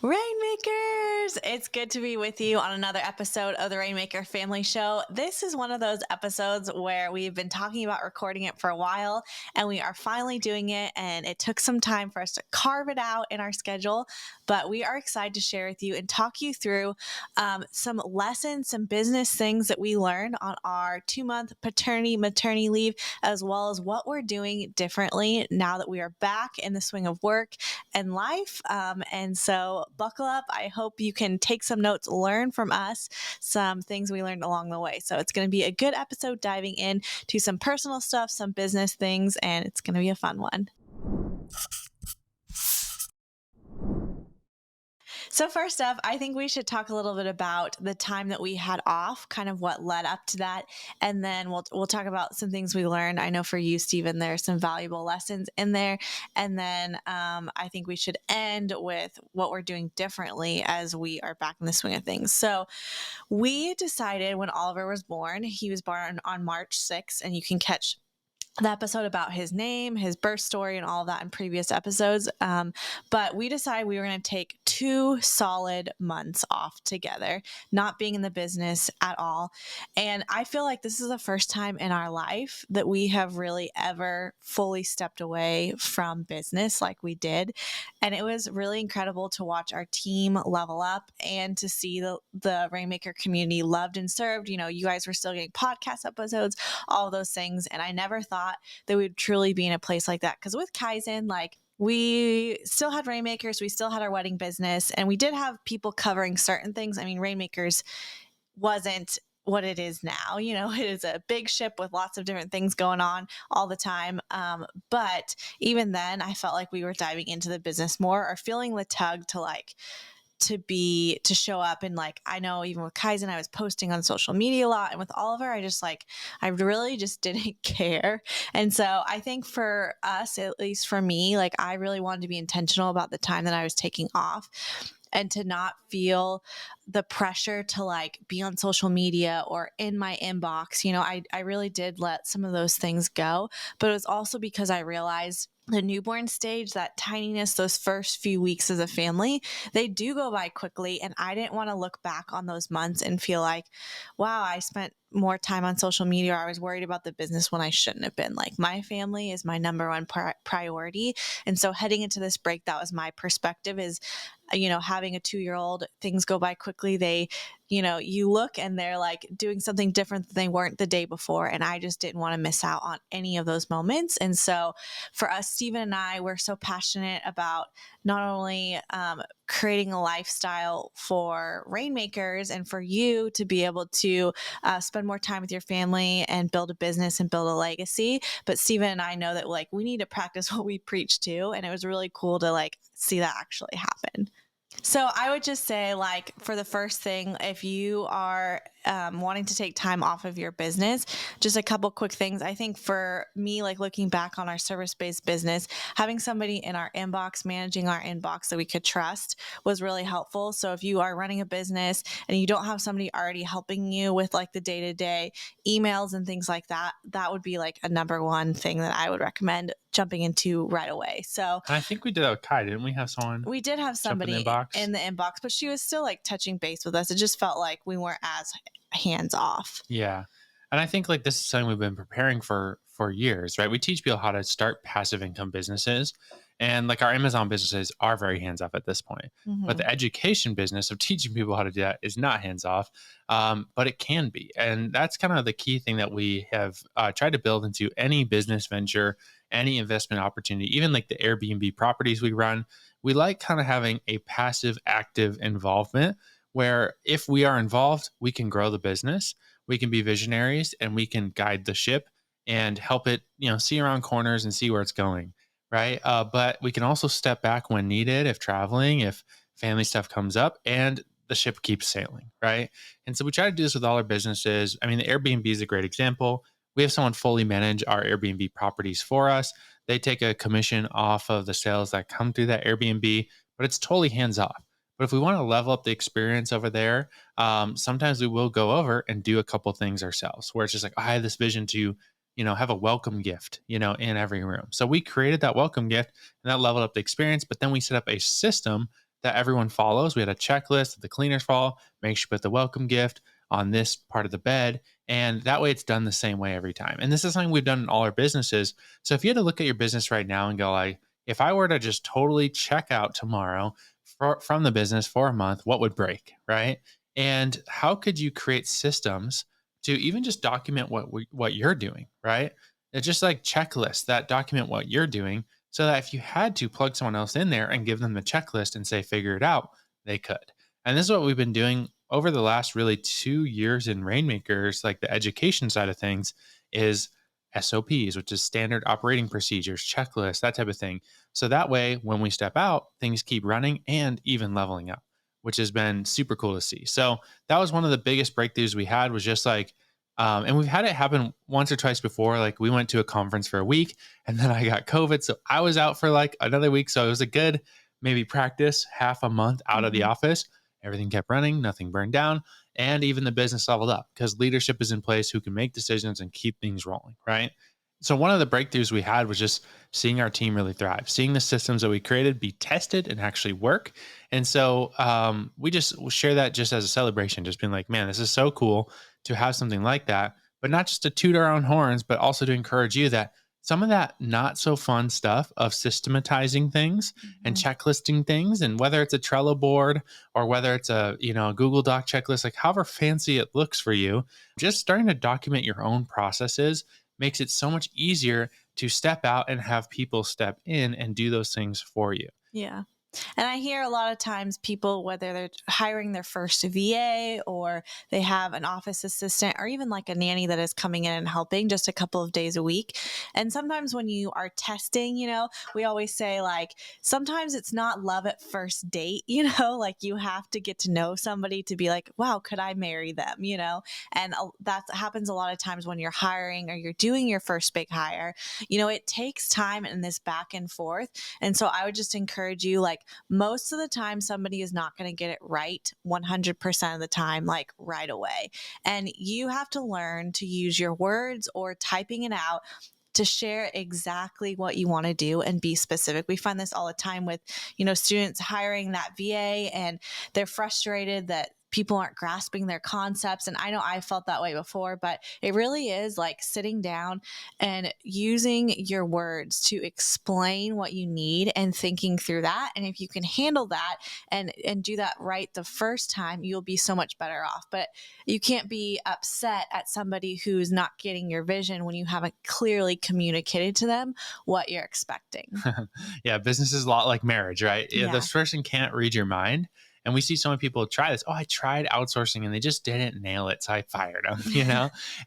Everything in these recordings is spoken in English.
Rainmakers! It's good to be with you on another episode of the Rainmaker Family Show. This is one of those episodes where we've been talking about recording it for a while, and we are finally doing it. And it took some time for us to carve it out in our schedule, but we are excited to share with you and talk you through some lessons, some business things that we learned on our 2-month paternity maternity leave, as well as what we're doing differently now that we are back in the swing of work and life. And so buckle up. I hope you can take some notes, learn from us some things we learned along the way. So it's going to be a good episode diving in to some personal stuff, some business things, and it's going to be a fun one. So first up, I think we should talk a little bit about the time that we had off, kind of what led up to that, and then we'll talk about some things we learned. I know for you, Stephen, there's some valuable lessons in there, and then I think we should end with what we're doing differently as we are back in the swing of things. So we decided when Oliver was born, he was born on March 6th, and you can catch the episode about his name, his birth story, and all of that in previous episodes. But we decided we were going to take 2 solid months off together, not being in the business at all. And I feel like this is the first time in our life that we have really ever fully stepped away from business like we did. And it was really incredible to watch our team level up and to see the Rainmaker community loved and served. You know, you guys were still getting podcast episodes, all of those things. And I never thought that we would truly be in a place like that. Because with Kaizen, like, we still had Rainmakers, we still had our wedding business, and we did have people covering certain things. I mean, Rainmakers wasn't what it is now. You know, it is a big ship with lots of different things going on all the time. But even then, I felt like we were diving into the business more, or feeling the tug to show up. And like, I know even with Kaizen, I was posting on social media a lot, and with Oliver, I really just didn't care. And so I think for us, at least for me, like, I really wanted to be intentional about the time that I was taking off, and to not feel the pressure to like be on social media or in my inbox. You know, I really did let some of those things go, but it was also because I realized the newborn stage, that tininess, those first few weeks as a family, they do go by quickly. And I didn't want to look back on those months and feel like, wow, I spent more time on social media, or I was worried about the business when I shouldn't have been. Like, my family is my number one priority. And so heading into this break, that was my perspective, is, you know, having a 2-year-old, things go by quickly. They, you know, you look and they're like doing something different than they weren't the day before. And I just didn't want to miss out on any of those moments. And so for us, Stephen and I, we're so passionate about not only creating a lifestyle for Rainmakers and for you to be able to spend more time with your family and build a business and build a legacy, but Stephen and I know that like we need to practice what we preach too. And it was really cool to like see that actually happen. So I would just say, like, for the first thing, if you are wanting to take time off of your business, just a couple quick things. I think for me, like, looking back on our service-based business, having somebody in our inbox, managing our inbox that we could trust, was really helpful. So if you are running a business and you don't have somebody already helping you with like the day-to-day emails and things like that, that would be like a number one thing that I would recommend jumping into right away. So I think we did that with Kai, didn't we? Have someone we did have jump in the somebody inbox? in the inbox, but she was still like touching base with us. It just felt like we weren't as hands off. Yeah. And I think like this is something we've been preparing for years, right? We teach people how to start passive income businesses. And like our Amazon businesses are very hands off at this point. But Mm-hmm. the education business of teaching people how to do that is not hands off, but it can be. And that's kind of the key thing that we have tried to build into any business venture, any investment opportunity, even like the Airbnb properties we run. We like kind of having a passive, active involvement where if we are involved, we can grow the business, we can be visionaries, and we can guide the ship and help it, see around corners and see where it's going, right? But we can also step back when needed, if traveling, if family stuff comes up, and the ship keeps sailing, right? And so we try to do this with all our businesses. I mean, the Airbnb is a great example. We have someone fully manage our Airbnb properties for us. They take a commission off of the sales that come through that Airbnb, but it's totally hands off. But if we want to level up the experience over there, sometimes we will go over and do a couple things ourselves, where it's just like, I have this vision to, have a welcome gift, in every room. So we created that welcome gift, and that leveled up the experience. But then we set up a system that everyone follows. We had a checklist that the cleaners follow. Make sure you put the welcome gift on this part of the bed. And that way it's done the same way every time. And this is something we've done in all our businesses. So if you had to look at your business right now and go like, if I were to just totally check out tomorrow from the business for a month, what would break, right? And how could you create systems to even just document what you're doing, right? It's just like checklists that document what you're doing so that if you had to plug someone else in there and give them the checklist and say, figure it out, they could. And this is what we've been doing over the last really 2 years in Rainmakers, like the education side of things, is SOPs, which is standard operating procedures, checklists, that type of thing. So that way, when we step out, things keep running and even leveling up, which has been super cool to see. So that was one of the biggest breakthroughs we had was just like, and we've had it happen once or twice before. Like we went to a conference for a week and then I got COVID. So I was out for like another week. So it was a good maybe practice half a month out of the Mhm. office. Everything kept running, nothing burned down, and even the business leveled up because leadership is in place who can make decisions and keep things rolling, right? So one of the breakthroughs we had was just seeing our team really thrive, seeing the systems that we created be tested and actually work. And so we just share that just as a celebration, just being like, man, this is so cool to have something like that, but not just to toot our own horns, but also to encourage you that some of that not so fun stuff of systematizing things and Mhm. checklisting things, and whether it's a Trello board or whether it's a a Google Doc checklist, like however fancy it looks for you, just starting to document your own processes makes it so much easier to step out and have people step in and do those things for you. Yeah. And I hear a lot of times people, whether they're hiring their first VA or they have an office assistant or even like a nanny that is coming in and helping just a couple of days a week. And sometimes when you are testing, we always say like sometimes it's not love at first date, like you have to get to know somebody to be like, wow, could I marry them, And that happens a lot of times when you're hiring or you're doing your first big hire. It takes time in this back and forth. And so I would just encourage you, like, most of the time somebody is not going to get it right 100% of the time, like right away, and you have to learn to use your words or typing it out to share exactly what you want to do and be specific. We find this all the time with, students hiring that VA and they're frustrated that people aren't grasping their concepts. And I know I felt that way before, but it really is like sitting down and using your words to explain what you need and thinking through that. And if you can handle that and do that right the first time, you'll be so much better off. But you can't be upset at somebody who's not getting your vision when you haven't clearly communicated to them what you're expecting. Yeah, business is a lot like marriage, right? Yeah, Yeah. this person can't read your mind. And we see so many people try this. Oh, I tried outsourcing and they just didn't nail it. So I fired them,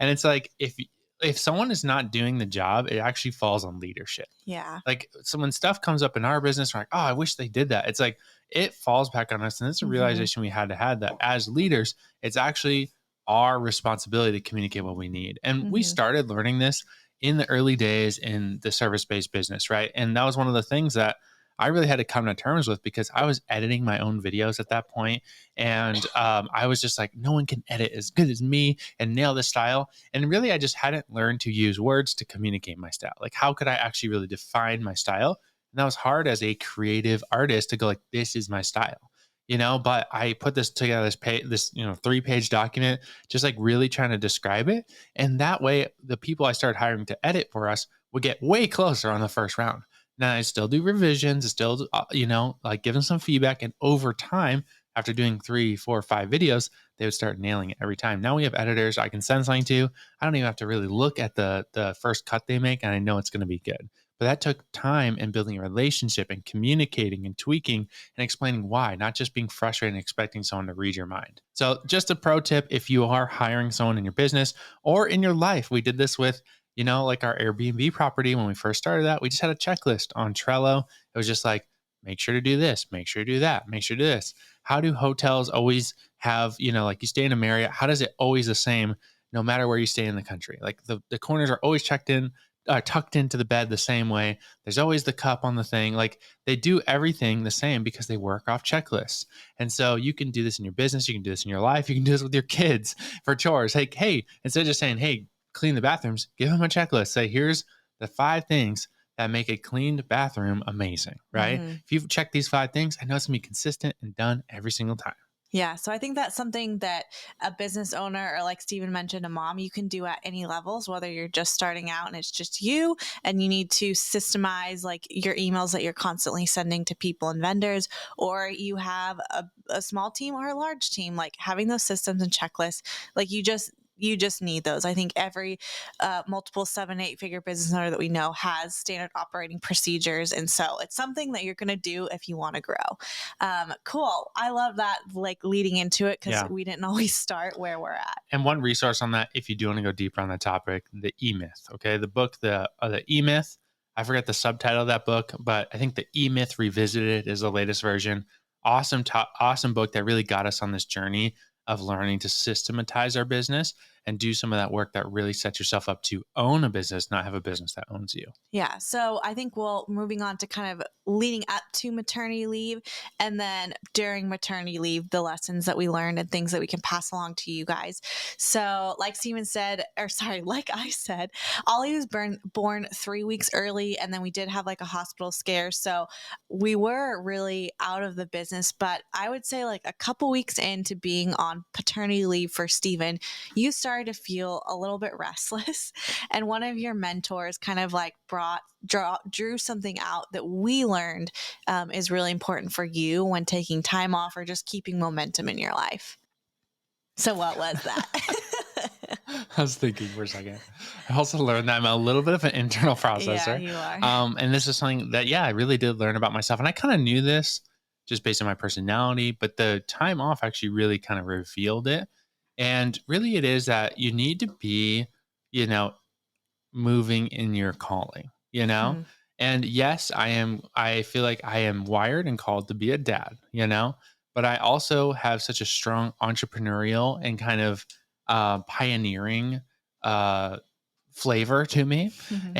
And it's like if someone is not doing the job, it actually falls on leadership. Yeah. Like, so when stuff comes up in our business, we're like, oh, I wish they did that. It's like it falls back on us. And it's a Hmm. realization we had to have that as leaders, it's actually our responsibility to communicate what we need. And we Hmm. started learning this in the early days in the service-based business, right? And that was one of the things that I really had to come to terms with because I was editing my own videos at that point, and I was just like, no one can edit as good as me and nail this style. And really, I just hadn't learned to use words to communicate my style. Like, how could I actually really define my style? And that was hard as a creative artist to go like, this is my style. But I put this together, this 3-page document, just like really trying to describe it, and that way the people I started hiring to edit for us would get way closer on the first round. Now I still do revisions, still, like give them some feedback. And over time, after doing 3, 4, 5 videos, they would start nailing it every time. Now we have editors I can send something to. I don't even have to really look at the first cut they make, and I know it's going to be good. But that took time and building a relationship and communicating and tweaking and explaining why, not just being frustrated and expecting someone to read your mind. So, just a pro tip if you are hiring someone in your business or in your life, we did this with like our Airbnb property when we first started that, we just had a checklist on Trello. It was just like, make sure to do this, make sure to do that, make sure to do this. How do hotels always have, like you stay in a Marriott, how does it always the same no matter where you stay in the country? Like the corners are always tucked into the bed the same way. There's always the cup on the thing. Like they do everything the same because they work off checklists. And so you can do this in your business, you can do this in your life, you can do this with your kids for chores. Hey, instead of just saying, hey, clean the bathrooms, give them a checklist. Say, here's the 5 things that make a cleaned bathroom amazing, right? Mhm. If you've checked these 5 things, I know it's gonna be consistent and done every single time. Yeah, so I think that's something that a business owner, or like Steven mentioned, a mom, you can do at any levels, whether you're just starting out and it's just you and you need to systemize like your emails that you're constantly sending to people and vendors, or you have a small team or a large team, like having those systems and checklists, like you just need those. I think every multiple 7, 8 figure business owner that we know has standard operating procedures. And so it's something that you're going to do if you want to grow. Cool. I love that, like leading into it, because Yeah. we didn't always start where we're at. And one resource on that, if you do want to go deeper on that topic, the E Myth. Okay, the book, the E Myth. I forget the subtitle of that book, but I think the E Myth Revisited is the latest version. Awesome book that really got us on this journey of learning to systematize our business and do some of that work that really sets yourself up to own a business, not have a business that owns you. Yeah. So I think we'll moving on to kind of leading up to maternity leave, and then during maternity leave, the lessons that we learned and things that we can pass along to you guys. So, like Steven said, or sorry, like I said, Ollie was born 3 weeks early, and then we did have like a hospital scare. So we were really out of the business. But I would say, like a couple weeks into being on paternity leave for Steven, you started to feel a little bit restless. And one of your mentors kind of like drew something out that we learned is really important for you when taking time off or just keeping momentum in your life. So what was that? I was thinking for a second. I also learned that I'm a little bit of an internal Yeah, processor. you are. And this is something that, yeah, I really did learn about myself. And I kind of knew this just based on my personality, but the time off actually really kind of revealed it. And really, it is that you need to be, you know, moving in your calling, you know? Mhm. And yes, I feel like I am wired and called to be a dad, you know? But I also have such a strong entrepreneurial and kind of pioneering uh flavor to me. Mhm.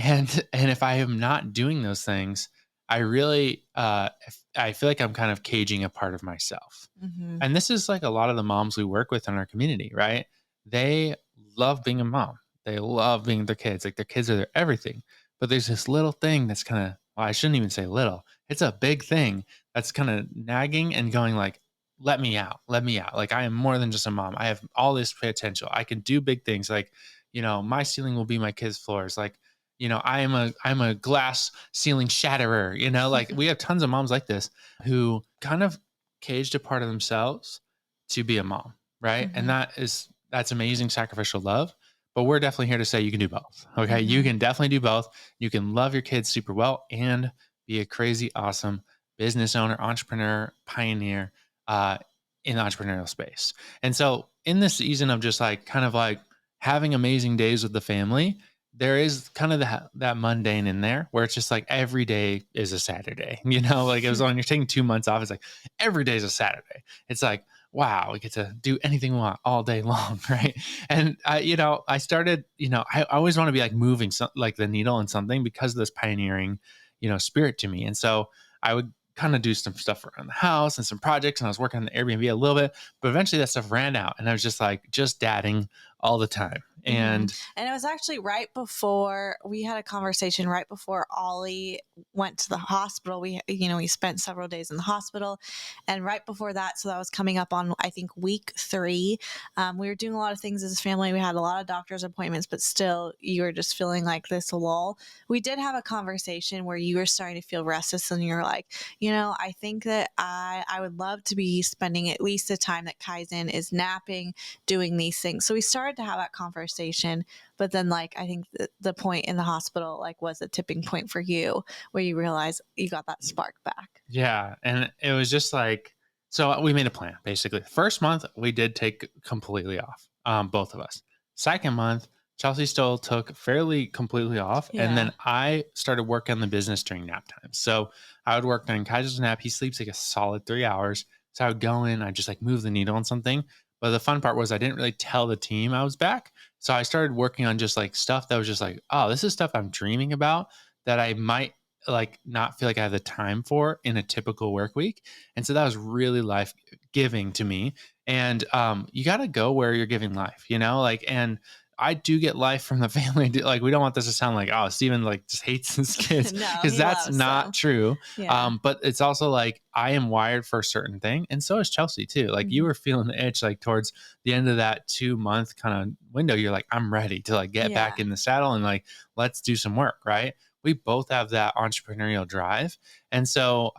And if I am not doing those things, I really I feel like I'm kind of caging a part of myself. Mhm. And this is like a lot of the moms we work with in our community, right? They love being a mom. They love being their kids. Like their kids are their everything. But there's this little thing that's kind of, well, I shouldn't even say little. It's a big thing that's kind of nagging and going like, let me out. Let me out. Like I am more than just a mom. I have all this potential. I can do big things. Like, my ceiling will be my kids' floors. Like, I'm a glass ceiling shatterer, like we have tons of moms like this who kind of caged a part of themselves to be a mom, right? And Mhm. that's amazing sacrificial love. But we're definitely here to say you can do both. Okay. You Mhm. can definitely do both. You can love your kids super well and be a crazy awesome business owner, entrepreneur, pioneer uh, in the entrepreneurial space. And so in this season of just like kind of like having amazing days with the family, there is kind of that mundane in there where it's just like every day is a Saturday, like it was when you're taking 2 months off, it's like every day is a Saturday. It's like, wow, we get to do anything we want all day long. Right. And I started, I always want to be like moving like the needle in something because of this pioneering, spirit to me. And so I would kind of do some stuff around the house and some projects, and I was working on the Airbnb a little bit, but eventually that stuff ran out and I was just like just dadding all the time. Mhm. And And it was actually right before we had a conversation right before Ollie went to the hospital. We spent several days in the hospital, and right before that, so that was coming up on I think week 3. We were doing a lot of things as a family. We had a lot of doctor's appointments, but still, you were just feeling like this lull. We did have a conversation where you were starting to feel restless, and you're like, I think that I would love to be spending at least the time that Kaizen is napping, doing these things. So we started to have that conversation, but then like I think the point in the hospital like was a tipping point for you where you realize you got that spark back. yeah, and it was just like, so we made a plan basically. First month we did take completely off, both of us. Second month, Chelsey still took fairly completely off, and Yeah. then I started working on the business during nap time. So I would work during Kaiser's nap. He sleeps like a solid 3 hours, so I would go in, I'd just like move the needle on something. But the fun part was I didn't really tell the team I was back, so I started working on just like stuff that was just like, oh, this is stuff I'm dreaming about that I might like not feel like I have the time for in a typical work week. And so that was really life giving to me. And you got to go where you're giving life, like, and I do get life from the family. Like, we don't want this to sound like, oh, Steven like just hates his kids, No, because he that's loves not them. true. Yeah. But it's also like I am wired for a certain thing, and so is Chelsey too. Like, you Mhm. were feeling the itch, like towards the end of that 2 month kind of window. You're like, I'm ready to like get Yeah. back in the saddle and like let's do some work, right? We both have that entrepreneurial drive. And so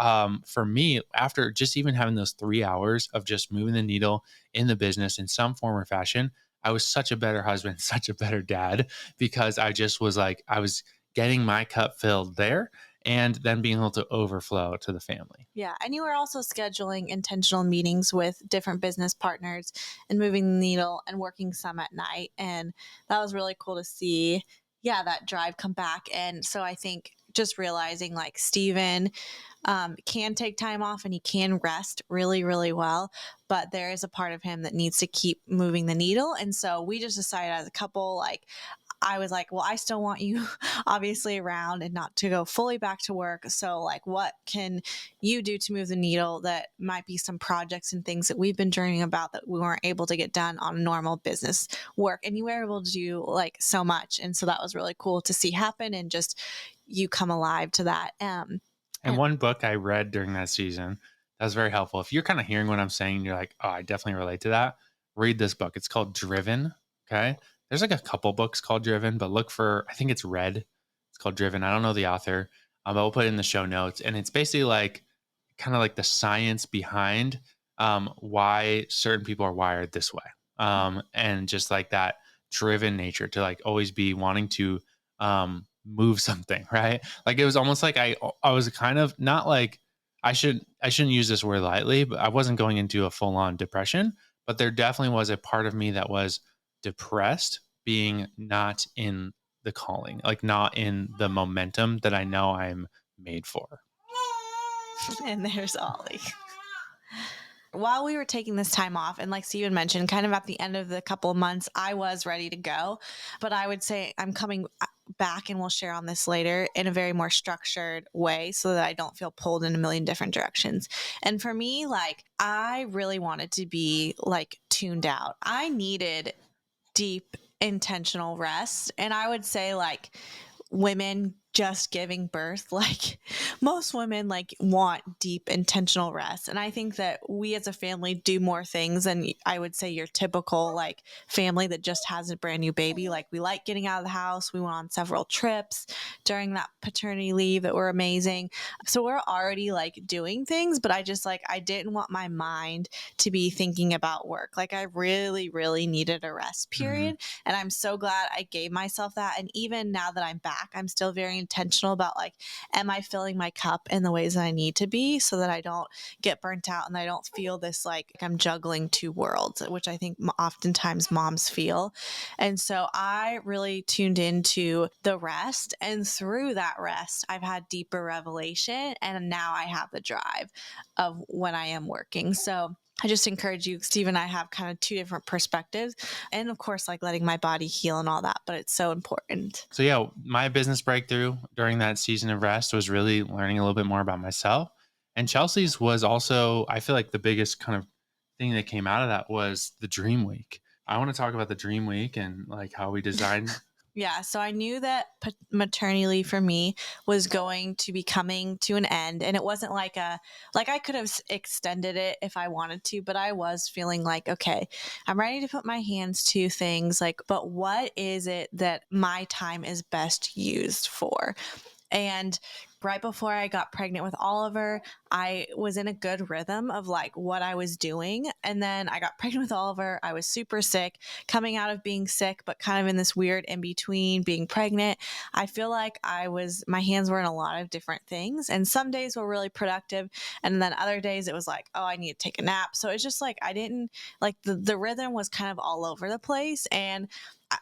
for me, after just even having those 3 hours of just moving the needle in the business in some form or fashion, I was such a better husband, such a better dad, because I just was like, I was getting my cup filled there and then being able to overflow to the family. Yeah. And you were also scheduling intentional meetings with different business partners and moving the needle and working some at night. And that was really cool to see. Yeah, that drive come back. And so I think just realizing like Steven can take time off and he can rest really, really well. But there is a part of him that needs to keep moving the needle. And so we just decided as a couple, like, I was like, well, I still want you obviously around and not to go fully back to work. So, like, what can you do to move the needle that might be some projects and things that we've been dreaming about that we weren't able to get done on normal business work? And you were able to do like so much. And so that was really cool to see happen and just you come alive to that. And one book I read during that season that was very helpful. If you're kind of hearing what I'm saying, you're like, oh, I definitely relate to that. Read this book. It's called Driven. Okay. There's like a couple books called Driven, but look for, I think it's Red. It's called Driven. I don't know the author, but we'll put it in the show notes. And it's basically like kind of like the science behind why certain people are wired this way. And just like that driven nature to like always be wanting to move something, right? Like, it was almost like I was kind of not like, I shouldn't use this word lightly, but I wasn't going into a full on depression, but there definitely was a part of me that was depressed, being not in the calling, like not in the momentum that I know I'm made for. and there's Ollie. While we were taking this time off, and like Steven mentioned, kind of at the end of the couple of months, I was ready to go. But I would say I'm coming back, and we'll share on this later in a very more structured way so that I don't feel pulled in a million different directions. And for me, like, I really wanted to be like tuned out. I needed deep, intentional rest. And I would say, like, women just giving birth, like most women like want deep intentional rest, and I think that we as a family do more things than I would say your typical like family that just has a brand new baby. Like, we like getting out of the house, we went on several trips during that paternity leave that were amazing, so we're already like doing things, but I just like I didn't want my mind to be thinking about work. Like, I really, really needed a rest Mhm. period, and I'm so glad I gave myself that. And even now that I'm back, I'm still very intentional about like, am I filling my cup in the ways that I need to be so that I don't get burnt out and I don't feel this like I'm juggling two worlds, which I think oftentimes moms feel. And so I really tuned into the rest. And through that rest, I've had deeper revelation. And now I have the drive of when I am working. So I just encourage you. Steve and I have kind of two different perspectives, and of course, like letting my body heal and all that, but it's so important. So yeah, my business breakthrough during that season of rest was really learning a little bit more about myself. And Chelsey's was also, I feel like the biggest kind of thing that came out of that was the dream week. I want to talk about the dream week and like how we designed. Yeah, so I knew that maternity leave for me was going to be coming to an end, and it wasn't like a like I could have extended it if I wanted to, but I was feeling like, okay, I'm ready to put my hands to things, like, but what is it that my time is best used for? And right before I got pregnant with Oliver, I was in a good rhythm of like what I was doing. And then I got pregnant with Oliver. I was super sick, coming out of being sick, but kind of in this weird in between being pregnant. I feel like my hands were in a lot of different things. And some days were really productive. And then other days it was like, oh, I need to take a nap. So it's just like, I didn't like the rhythm was kind of all over the place. And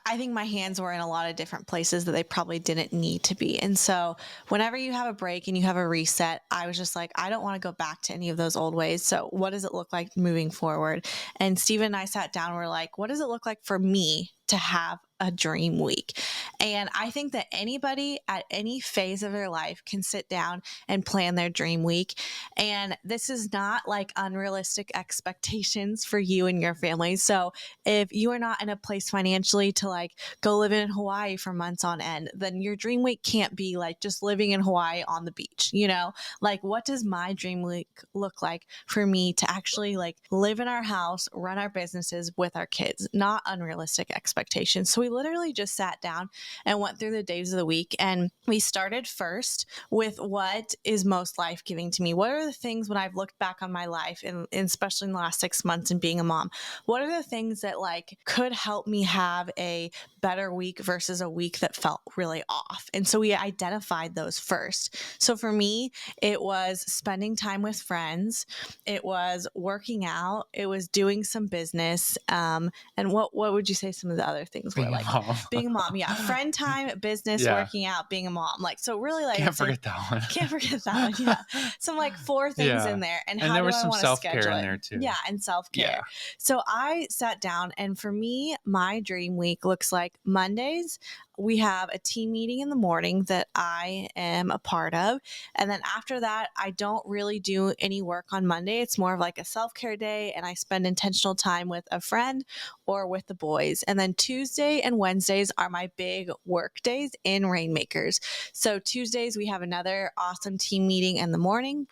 I think my hands were in a lot of different places that they probably didn't need to be. And so whenever you have a break and you have a reset, I was just like, I don't want to go back to any of those old ways. So what does it look like moving forward? And Steven and I sat down, we're like, what does it look like for me to have a dream week. And I think that anybody at any phase of their life can sit down and plan their dream week. And this is not like unrealistic expectations for you and your family. So if you are not in a place financially to like go live in Hawaii for months on end, then your dream week can't be like just living in Hawaii on the beach, you know? Like, what does my dream week look like for me to actually like live in our house, run our businesses with our kids? Not unrealistic expectations. So we literally just sat down and went through the days of the week, and we started first with what is most life-giving to me. What are the things when I've looked back on my life, and especially in the last 6 months and being a mom, what are the things that like could help me have a better week versus a week that felt really off? And so we identified those first. So for me, it was spending time with friends, it was working out, it was doing some business, and what would you say some of the other things were? Being a Like mom. being a mom, yeah, friend time, business, Yeah. working out, being a mom. Like, so really, like, Can't forget that one. can't forget that one. Yeah, some like 4 things in Yeah. there, and And how there do was I some want to self-care schedule in it? there too. Yeah, and self care. Yeah. So I sat down, and for me, my dream week looks like Mondays. We have a team meeting in the morning that I am a part of. And then after that, I don't really do any work on Monday. It's more of like a self care day, and I spend intentional time with a friend or with the boys. And then Tuesday and Wednesdays are my big work days in Rainmakers. So Tuesdays, we have another awesome team meeting in the morning.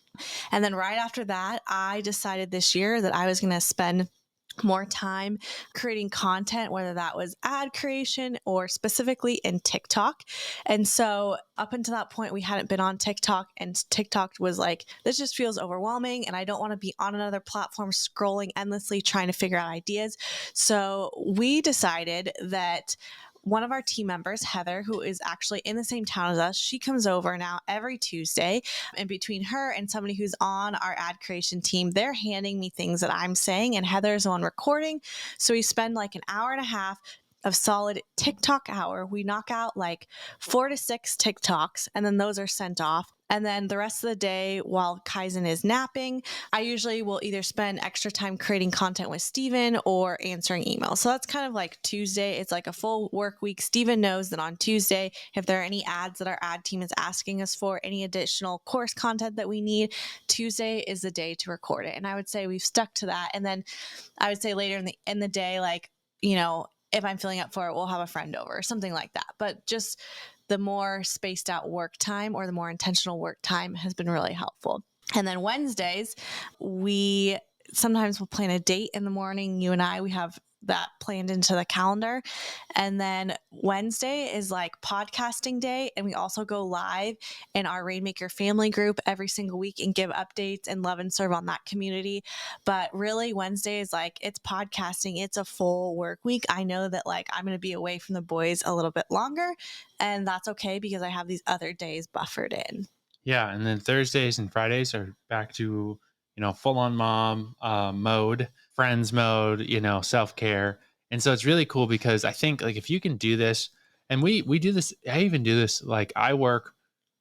And then right after that, I decided this year that I was going to spend more time creating content, whether that was ad creation or specifically in TikTok. And so up until that point, we hadn't been on TikTok, and TikTok was like, this just feels overwhelming, and I don't want to be on another platform scrolling endlessly trying to figure out ideas. So we decided that one of our team members, Heather, who is actually in the same town as us, she comes over now every Tuesday. And between her and somebody who's on our ad creation team, they're handing me things that I'm saying, and Heather's the one recording. So we spend like an hour and a half of solid TikTok hour. We knock out like 4 to 6 TikToks, and then those are sent off. And then the rest of the day, while Kaizen is napping, I usually will either spend extra time creating content with Steven or answering emails. So that's kind of like Tuesday. It's like a full work week. Steven knows that on Tuesday, if there are any ads that our ad team is asking us for, any additional course content that we need, Tuesday is the day to record it. And I would say we've stuck to that. And then I would say later in the day, like, you know, if I'm feeling up for it, we'll have a friend over or something like that. But just the more spaced out work time or the more intentional work time has been really helpful. And then Wednesdays, we sometimes will plan a date in the morning. You and I, we have that planned into the calendar. And then Wednesday is like podcasting day. And we also go live in our Rainmaker family group every single week and give updates and love and serve on that community. But really, Wednesday is like, it's podcasting. It's a full work week. I know that like I'm going to be away from the boys a little bit longer, and that's okay because I have these other days buffered in. Yeah. And then Thursdays and Fridays are back to, full on mom mode, friends mode, self-care. And so it's really cool because I think like if you can do this, and we do this, I even do this, like I work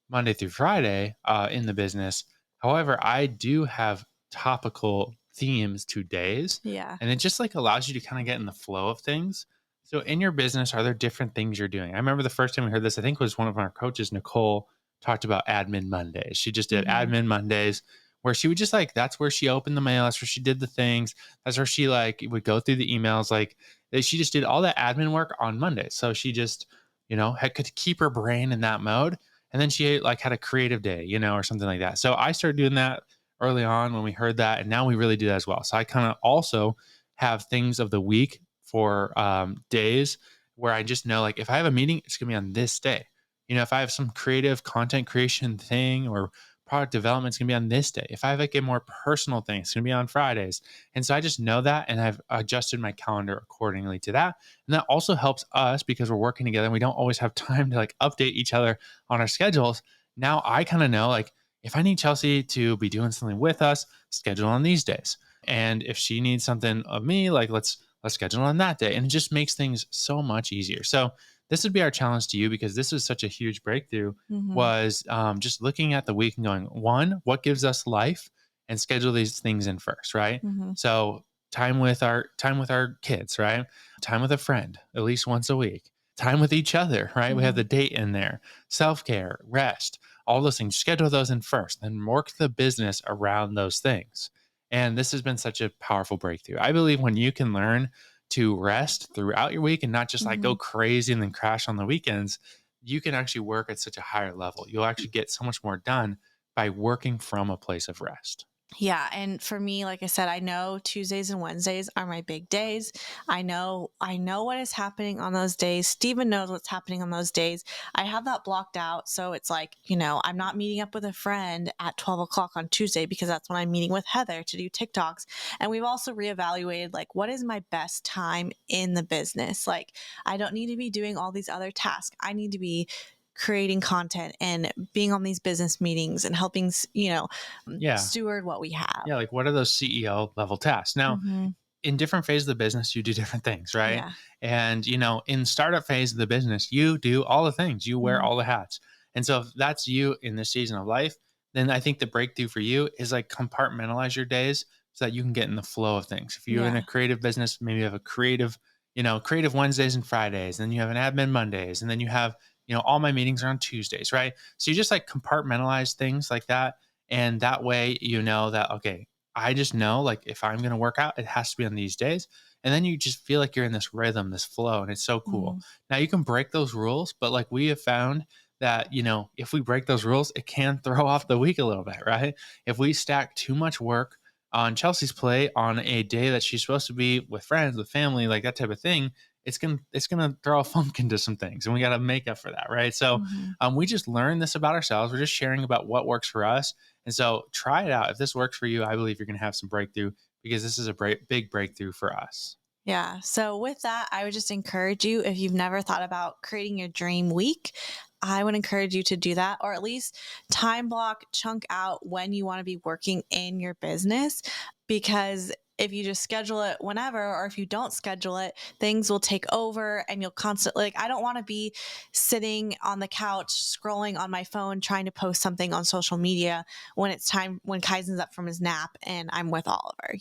Monday through Friday in the business. However, I do have topical themes to days. Yeah. And it just like allows you to kind of get in the flow of things. So in your business, are there different things you're doing? I remember the first time we heard this, I think it was one of our coaches, Nicole, talked about admin Mondays. She just did admin Mondays where she would just like, that's where she opened the mail. That's where she did the things. That's where she like would go through the emails. Like she just did all that admin work on Monday. So she just, could keep her brain in that mode. And then she like had a creative day, or something like that. So I started doing that early on when we heard that. And now we really do that as well. So I kind of also have things of the week for days where I just know like if I have a meeting, it's going to be on this day. If I have some creative content creation thing or product development, it's going to be on this day. If I have like a more personal thing, it's going to be on Fridays. And so I just know that, and I've adjusted my calendar accordingly to that. And that also helps us because we're working together and we don't always have time to like update each other on our schedules. Now I kind of know like if I need Chelsey to be doing something with us, schedule on these days. And if she needs something of me, like let's schedule on that day. And it just makes things so much easier. So this would be our challenge to you, because this was such a huge breakthrough, was just looking at the week and going, one, what gives us life, and schedule these things in first, right? So time with our kids, right? Time with a friend at least once a week. Time with each other, right? We have Mhm. the date in there. Self-care, rest, all those things. Schedule those in first, then work the business around those things. And this has been such a powerful breakthrough. I believe when you can learn to rest throughout your week and not just like go Mhm. crazy and then crash on the weekends, you can actually work at such a higher level. You'll actually get so much more done by working from a place of rest. Yeah, and for me, like I said, I know Tuesdays and Wednesdays are my big days. I know what is happening on those days. Steven knows what's happening on those days. I have that blocked out. So it's like, I'm not meeting up with a friend at 12 o'clock on Tuesday because that's when I'm meeting with Heather to do TikToks. And we've also reevaluated like what is my best time in the business? Like I don't need to be doing all these other tasks. I need to be creating content and being on these business meetings and helping, Yeah. steward what we have. Yeah. Like what are those CEO level tasks? Now, Mhm. in different phases of the business, you do different things, right? Yeah. And, in startup phase of the business, you do all the things, you wear Mhm. all the hats. And so if that's you in this season of life, then I think the breakthrough for you is like compartmentalize your days so that you can get in the flow of things. If you're in a Yeah. creative business, maybe you have a creative Wednesdays and Fridays, and then you have an admin Mondays, and then you have, all my meetings are on Tuesdays, right? So you just like compartmentalize things like that. And that way, you know that, okay, I just know like if I'm going to work out, it has to be on these days. And then you just feel like you're in this rhythm, this flow, and it's so cool. Mhm. Now you can break those rules, but like we have found that, if we break those rules, it can throw off the week a little bit, right? If we stack too much work on Chelsea's plate on a day that she's supposed to be with friends, with family, like that type of thing, it's gonna throw a funk into some things, and we got to make up for that, right? So Mhm. we just learned this about ourselves. We're just sharing about what works for us, and so try it out. If this works for you, I believe you're going to have some breakthrough because this is a big breakthrough for us. Yeah. So with that, I would just encourage you if you've never thought about creating your dream week, I would encourage you to do that or at least time block, chunk out when you want to be working in your business because if you just schedule it whenever or if you don't schedule it, things will take over and you'll constantly like I don't want to be sitting on the couch scrolling on my phone trying to post something on social media when it's time when Kaizen's up from his nap and I'm with Oliver.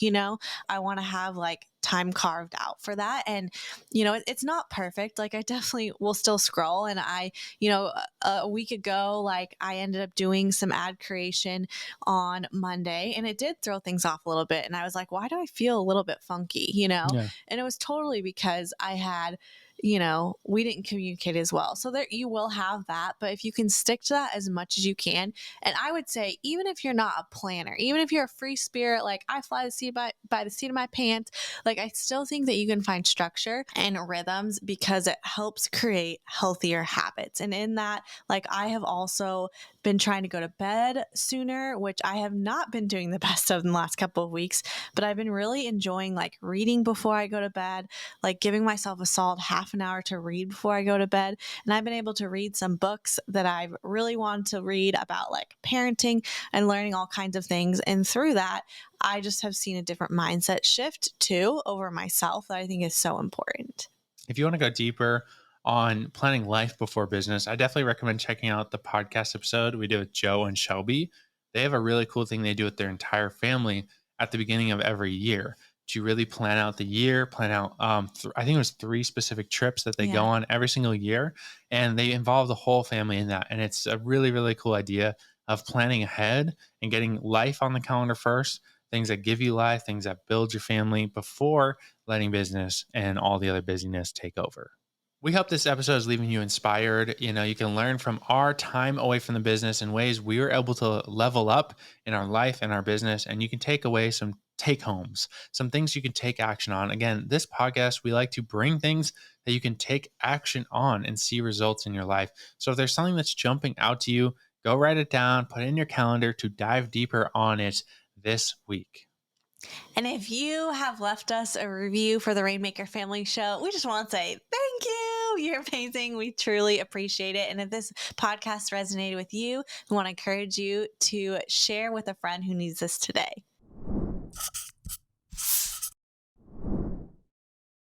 I want to have like time carved out for that. And, it's not perfect. Like, I definitely will still scroll. And a week ago, like, I ended up doing some ad creation on Monday and it did throw things off a little bit. And I was like, why do I feel a little bit funky? Yeah. And it was totally because I had we didn't communicate as well. So there you will have that, but if you can stick to that as much as you can, and I would say even if you're not a planner, even if you're a free spirit, like I fly the seat by the seat of my pants, like I still think that you can find structure and rhythms because it helps create healthier habits. And in that, like I have also been trying to go to bed sooner, which I have not been doing the best of in the last couple of weeks, but I've been really enjoying like reading before I go to bed, like giving myself a solid half an hour to read before I go to bed. And I've been able to read some books that I've really wanted to read about like parenting and learning all kinds of things. And through that, I just have seen a different mindset shift too over myself that I think is so important. If you want to go deeper on planning life before business, I definitely recommend checking out the podcast episode we did with Joe and Shelby. They have a really cool thing they do with their entire family at the beginning of every year to really plan out the year, plan out, I think it was 3 specific trips that they go Yeah. on every single year. And they involve the whole family in that. And it's a really, really cool idea of planning ahead and getting life on the calendar first, things that give you life, things that build your family before letting business and all the other busyness take over. We hope this episode is leaving you inspired. You can learn from our time away from the business in ways we were able to level up in our life and our business. And you can take away some take homes, some things you can take action on. Again, this podcast, we like to bring things that you can take action on and see results in your life. So if there's something that's jumping out to you, go write it down, put it in your calendar to dive deeper on it this week. And if you have left us a review for the Rainmaker Family Show, we just want to say thank you. You're amazing. We truly appreciate it. And if this podcast resonated with you, we want to encourage you to share with a friend who needs this today.